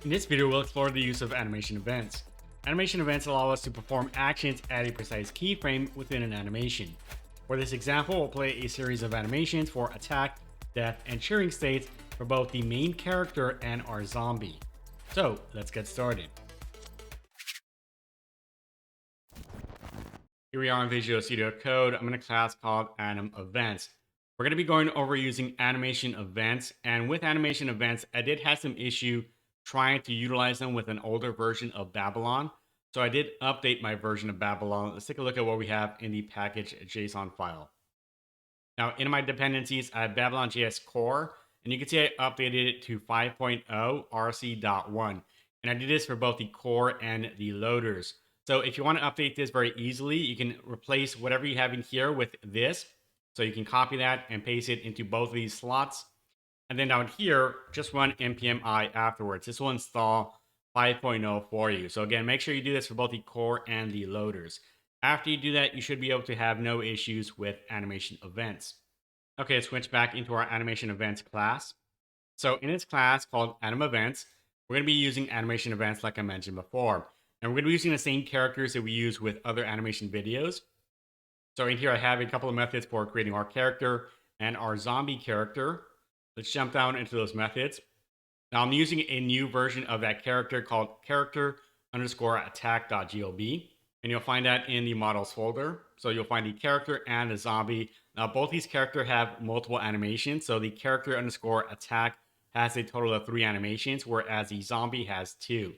In this video, we'll explore the use of animation events. Animation events allow us to perform actions at a precise keyframe within an animation. For this example, we'll play a series of animations for attack, death, and cheering states for both the main character and our zombie. So, let's get started. Here we are in Visual Studio Code. I'm in a class called Anim Events. We're going to be going over using animation events, and with animation events, I did have some issue trying to utilize them with an older version of Babylon. So I did update my version of Babylon. Let's take a look at what we have in the package JSON file. Now, in my dependencies, I have BabylonJS core, and you can see I updated it to 5.0 rc.1. And I did this for both the core and the loaders. So if you want to update this very easily, you can replace whatever you have in here with this. So you can copy that and paste it into both of these slots. And then down here, just run npm I afterwards. This will install 5.0 for you. So again, make sure you do this for both the core and the loaders. After you do that, you should be able to have no issues with animation events. Okay, let's switch back into our animation events class. So in this class called Anim Events, we're going to be using animation events like I mentioned before. And we're going to be using the same characters that we use with other animation videos. So in here, I have a couple of methods for creating our character and our zombie character. Let's jump down into those methods. Now I'm using a new version of that character called character_attack.glob. And you'll find that in the models folder. So you'll find the character and the zombie. Now both these characters have multiple animations. So the character_attack has a total of 3 animations, whereas the zombie has 2.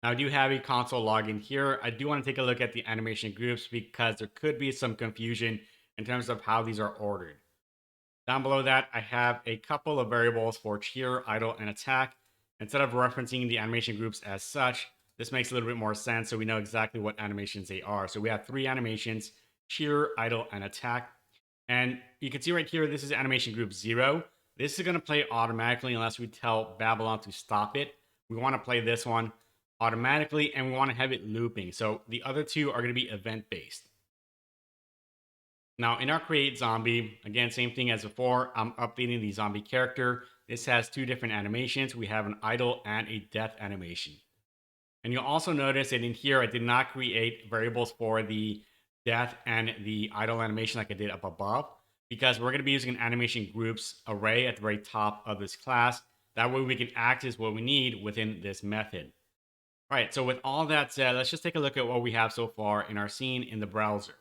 Now I do have a console login here. I do want to take a look at the animation groups because there could be some confusion in terms of how these are ordered. Down below that, I have a couple of variables for cheer, idle, and attack. Instead of referencing the animation groups as such, this makes a little bit more sense so we know exactly what animations they are. So we have 3 animations, cheer, idle, and attack. And you can see right here, this is animation group 0. This is going to play automatically unless we tell Babylon to stop it. We want to play this one automatically and we want to have it looping. So the other 2 are going to be event-based. Now in our create zombie, again, same thing as before, I'm updating the zombie character. This has 2 different animations. We have an idle and a death animation. And you'll also notice that in here, I did not create variables for the death and the idle animation like I did up above, because we're going to be using an animation groups array at the very top of this class. That way we can access what we need within this method. All right, so with all that said, let's just take a look at what we have so far in our scene in the browser.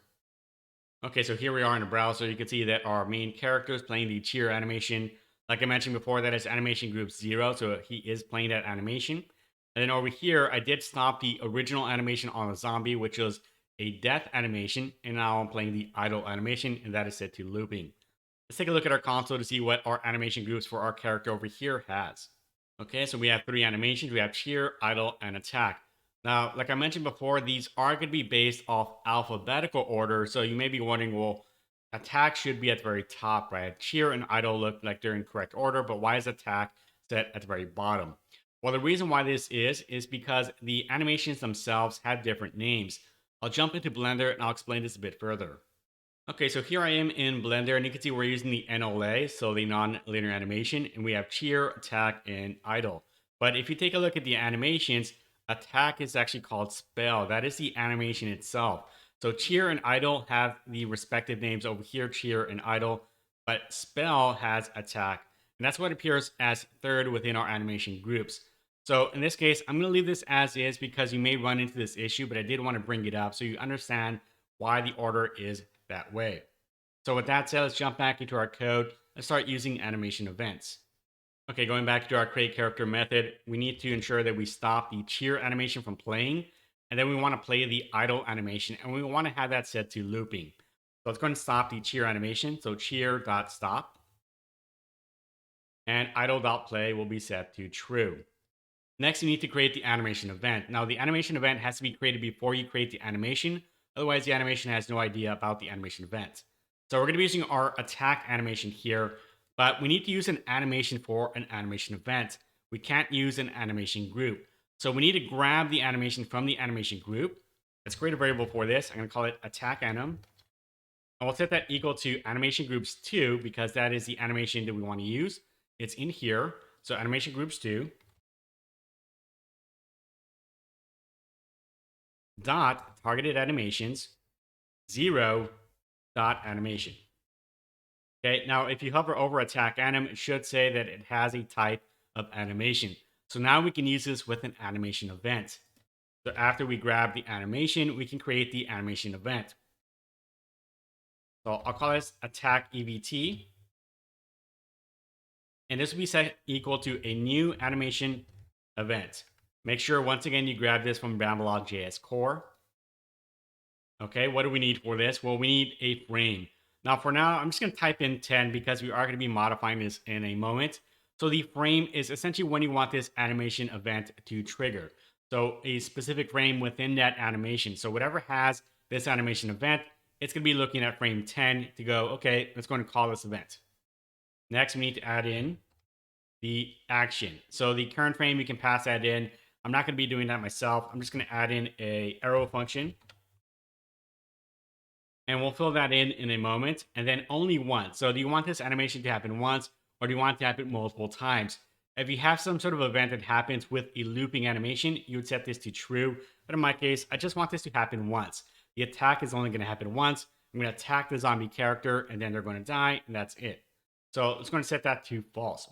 Okay, so here we are in the browser. You can see that our main character is playing the cheer animation. Like I mentioned before, that is animation group 0, so he is playing that animation. And then over here, I did stop the original animation on the zombie, which was a death animation, and now I'm playing the idle animation, and that is set to looping. Let's take a look at our console to see what our animation groups for our character over here has. Okay, so we have 3 animations. We have cheer, idle, and attack. Now, like I mentioned before, these are going to be based off alphabetical order. So you may be wondering, well, attack should be at the very top, right? Cheer and idle look like they're in correct order, but why is attack set at the very bottom? Well, the reason why this is because the animations themselves have different names. I'll jump into Blender and I'll explain this a bit further. Okay, so here I am in Blender, and you can see we're using the NLA, so the non-linear animation, and we have cheer, attack, and idle. But if you take a look at the animations, attack is actually called spell. That is the animation itself. So cheer and idle have the respective names over here, cheer and idle, but spell has attack. And that's what appears as 3rd within our animation groups. So in this case, I'm going to leave this as is because you may run into this issue, but I did want to bring it up so you understand why the order is that way. So with that said, let's jump back into our code and start using animation events. Okay, going back to our create character method, we need to ensure that we stop the cheer animation from playing, and then we want to play the idle animation, and we want to have that set to looping. So let's go and stop the cheer animation. So cheer.stop, and idle.play will be set to true. Next, you need to create the animation event. Now, the animation event has to be created before you create the animation. Otherwise, the animation has no idea about the animation event. So we're going to be using our attack animation here, but we need to use an animation for an animation event. We can't use an animation group. So we need to grab the animation from the animation group. Let's create a variable for this. I'm going to call it attack anim. And we'll set that equal to animation groups 2 because that is the animation that we want to use. It's in here. So animation groups 2. dot targeted animations 0 dot animation. Okay, now if you hover over attack anim, it should say that it has a type of animation. So now we can use this with an animation event. So after we grab the animation, we can create the animation event. So I'll call this attack EVT. And this will be set equal to a new animation event. Make sure, once again, you grab this from BabylonJS core. Okay, what do we need for this? Well, we need a frame. Now, for now, I'm just going to type in 10 because we are going to be modifying this in a moment. So the frame is essentially when you want this animation event to trigger. So a specific frame within that animation. So whatever has this animation event, it's going to be looking at frame 10 to go, okay, let's go and call this event. Next, we need to add in the action. So the current frame, you can pass that in. I'm not going to be doing that myself. I'm just going to add in a arrow function. And we'll fill that in a moment. And then only once. So do you want this animation to happen once, or do you want it to happen multiple times? If you have some sort of event that happens with a looping animation, you would set this to true. But in my case, I just want this to happen once. The attack is only going to happen once. I'm going to attack the zombie character, and then they're going to die, and that's it. So it's going to set that to false.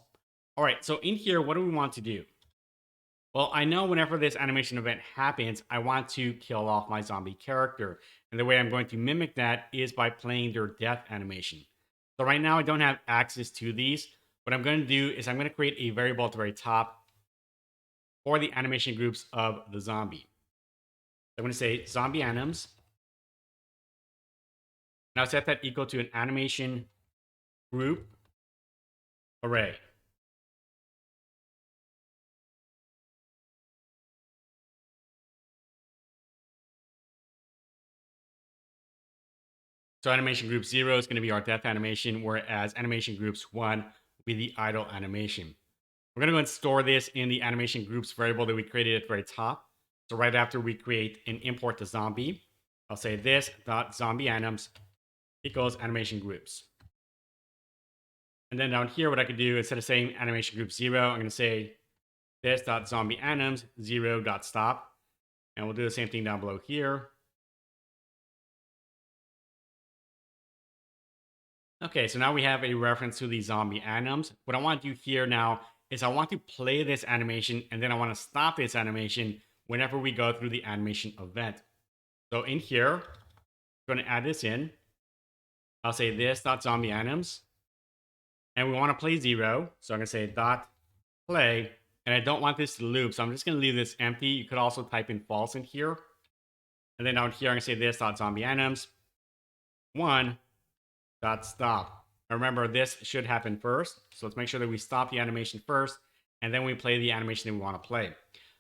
All right, so in here, what do we want to do? Well, I know whenever this animation event happens, I want to kill off my zombie character. And the way I'm going to mimic that is by playing their death animation. So right now, I don't have access to these. What I'm going to do is I'm going to create a variable at the very top for the animation groups of the zombie. I'm going to say zombie anims. Now set that equal to an animation group array. So animation group 0 is going to be our death animation, whereas animation groups 1 will be the idle animation. We're going to go and store this in the animation groups variable that we created at the very top. So right after we create and import the zombie, I'll say this dot zombie anims equals animation groups. And then down here, what I could do, instead of saying animation group 0, I'm going to say this dot zombie anims 0 dot stop. And we'll do the same thing down below here. Okay, so now we have a reference to the zombie anims. What I want to do here now is I want to play this animation, and then I want to stop this animation whenever we go through the animation event. So in here, I'm going to add this in. I'll say this dot zombie anims, and we want to play 0. So I'm going to say dot play, and I don't want this to loop, so I'm just going to leave this empty. You could also type in false in here. And then down here, I'm going to say this dot zombie anims 1 dot stop. Now remember, this should happen first. So let's make sure that we stop the animation first, and then we play the animation that we want to play.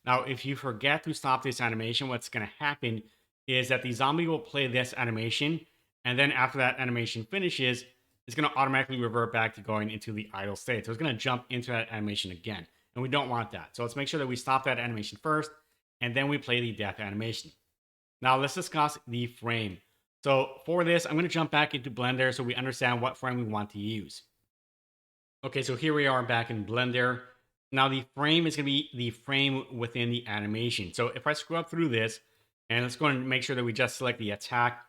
Now, if you forget to stop this animation, what's going to happen is that the zombie will play this animation, and then after that animation finishes, it's going to automatically revert back to going into the idle state. So it's going to jump into that animation again, and we don't want that. So let's make sure that we stop that animation first, and then we play the death animation. Now let's discuss the frame. So for this, I'm going to jump back into Blender so we understand what frame we want to use. Okay, so here we are back in Blender. Now the frame is going to be the frame within the animation. So if I scroll up through this, and let's go and make sure that we just select the attack.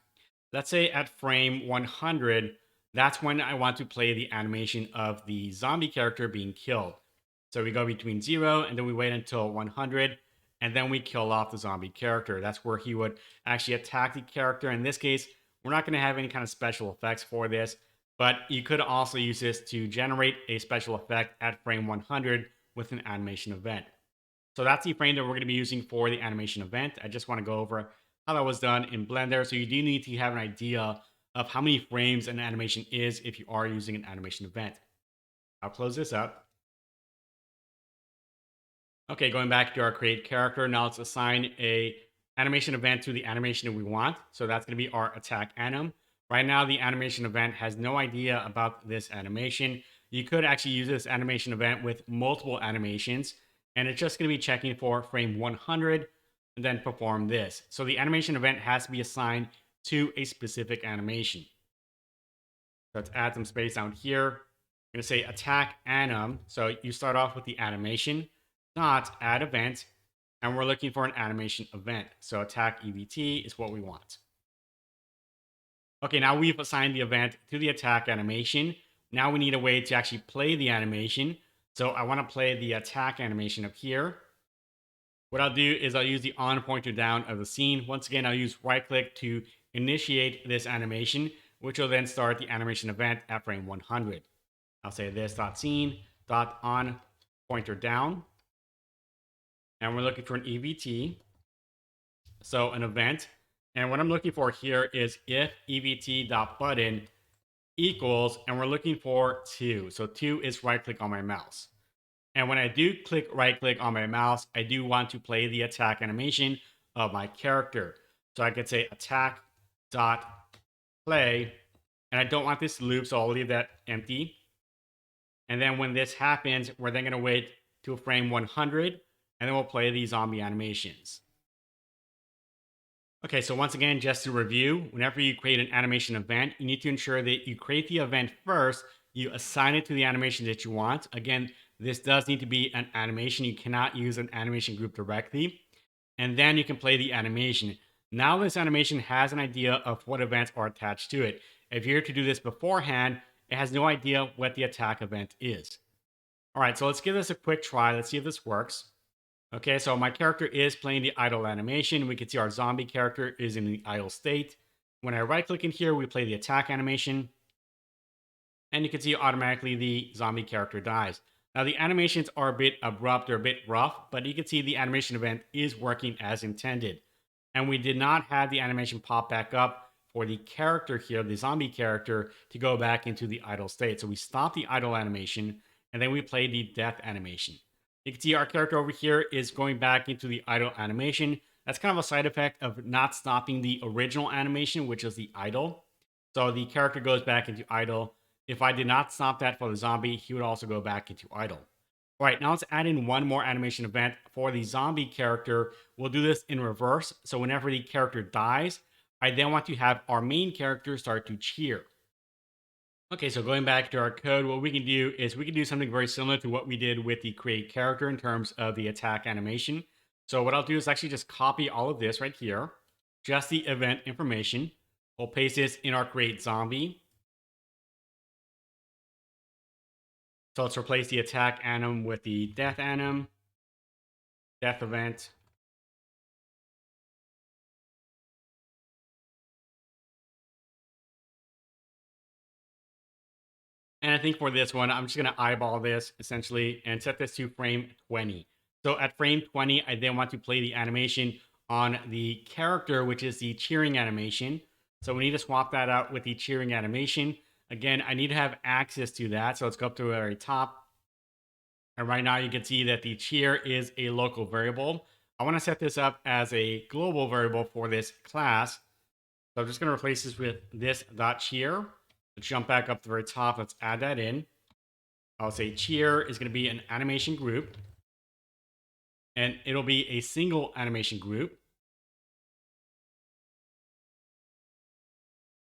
Let's say at frame 100, that's when I want to play the animation of the zombie character being killed. So we go between 0 and then we wait until 100. And then we kill off the zombie character. That's where he would actually attack the character. In this case, we're not going to have any kind of special effects for this, but you could also use this to generate a special effect at frame 100 with an animation event. So that's the frame that we're going to be using for the animation event. I just want to go over how that was done in Blender. So you do need to have an idea of how many frames an animation is if you are using an animation event. I'll close this up. Okay, going back to our create character, now let's assign a animation event to the animation that we want. So that's going to be our attack anim. Right now, the animation event has no idea about this animation. You could actually use this animation event with multiple animations, and it's just going to be checking for frame 100 and then perform this. So the animation event has to be assigned to a specific animation. So let's add some space down here. I'm going to say attack anim. So you start off with the animation. Dot add event, and we're looking for an animation event. So attack EVT is what we want. Okay, now we've assigned the event to the attack animation. Now we need a way to actually play the animation. So I want to play the attack animation up here. What I'll do is I'll use the on pointer down of the scene. Once again, I'll use right click to initiate this animation, which will then start the animation event at frame 100. I'll say this.scene.on pointer down. And we're looking for an EVT. So an event. And what I'm looking for here is if EVT.button equals, and we're looking for 2. So 2 is right click on my mouse. And when I do click right click on my mouse, I do want to play the attack animation of my character. So I could say attack dot play, and I don't want this to loop, so I'll leave that empty. And then when this happens, we're then going to wait to frame 100, and then we'll play the zombie animations. Okay, so once again, just to review, whenever you create an animation event, you need to ensure that you create the event first, you assign it to the animation that you want. Again, this does need to be an animation. You cannot use an animation group directly. And then you can play the animation. Now this animation has an idea of what events are attached to it. If you're to do this beforehand, it has no idea what the attack event is. All right, so let's give this a quick try. Let's see if this works. Okay, so my character is playing the idle animation. We can see our zombie character is in the idle state. When I right click in here, we play the attack animation. And you can see automatically the zombie character dies. Now the animations are a bit abrupt or a bit rough, but you can see the animation event is working as intended. And we did not have the animation pop back up for the character here, the zombie character, to go back into the idle state. So we stopped the idle animation, and then we played the death animation. You can see our character over here is going back into the idle animation. That's kind of a side effect of not stopping the original animation, which is the idle. So the character goes back into idle. If I did not stop that for the zombie, he would also go back into idle. All right, now let's add in one more animation event for the zombie character. We'll do this in reverse. So whenever the character dies, I then want to have our main character start to cheer. Okay, so going back to our code, what we can do is we can do something very similar to what we did with the create character in terms of the attack animation. So what I'll do is actually just copy all of this right here, just the event information. We'll paste this in our create zombie. So let's replace the attack anim with the death anim, death event. And I think for this one, I'm just going to eyeball this essentially and set this to frame 20. So at frame 20, I then want to play the animation on the character, which is the cheering animation. So we need to swap that out with the cheering animation. Again, I need to have access to that. So let's go up to the very top. And right now you can see that the cheer is a local variable. I want to set this up as a global variable for this class. So I'm just going to replace this with this.cheer. Let's jump back up to the very top. Let's add that in. I'll say cheer is going to be an animation group. And it'll be a single animation group.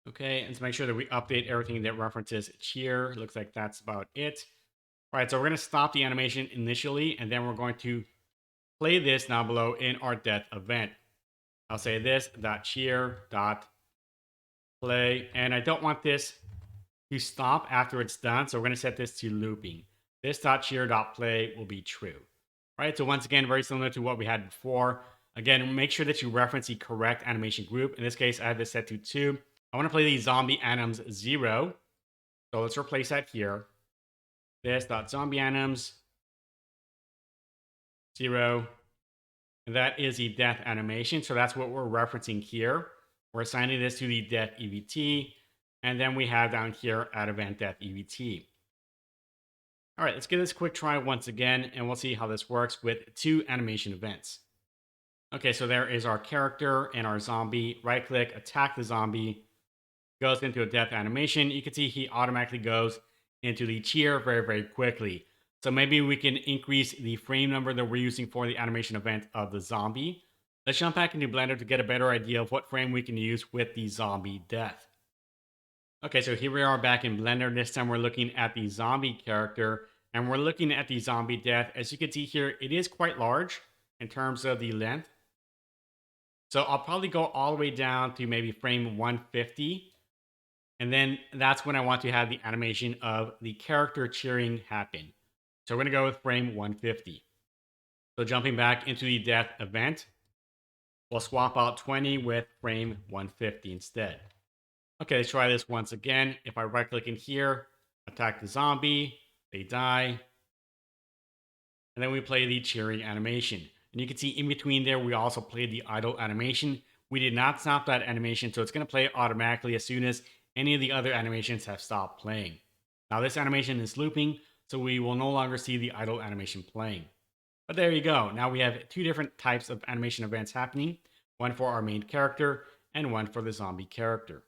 Okay, and to make sure that we update everything that references cheer. Looks like that's about it. All right, so we're going to stop the animation initially, and then we're going to play this down below in our death event. I'll say this.cheer.play, and I don't want this to stop after it's done, so we're going to set this to looping. This.cheer.play will be true. All right, so once again, very similar to what we had before. Again, make sure that you reference the correct animation group. In this case, I have this set to 2. I want to play the zombie anims 0. So let's replace that here. This.zombie anims 0. And that is the death animation. So that's what we're referencing here. We're assigning this to the death EVT. And then we have down here add event death EVT. All right, let's give this a quick try once again, and we'll see how this works with 2 animation events. Okay, so there is our character and our zombie. Right click, attack the zombie, goes into a death animation. You can see he automatically goes into the cheer very, very quickly. So maybe we can increase the frame number that we're using for the animation event of the zombie. Let's jump back into Blender to get a better idea of what frame we can use with the zombie death. Okay, so here we are back in Blender. This time we're looking at the zombie character, and we're looking at the zombie death. As you can see here, it is quite large, in terms of the length. So I'll probably go all the way down to maybe frame 150. And then that's when I want to have the animation of the character cheering happen. So we're going to go with frame 150. So jumping back into the death event, we'll swap out 20 with frame 150 instead. Okay, let's try this once again. If I right click in here, attack the zombie, they die. And then we play the cheering animation. And you can see in between there, we also played the idle animation. We did not stop that animation, so it's going to play automatically as soon as any of the other animations have stopped playing. Now this animation is looping, so we will no longer see the idle animation playing. But there you go. Now we have two different types of animation events happening. One for our main character and one for the zombie character.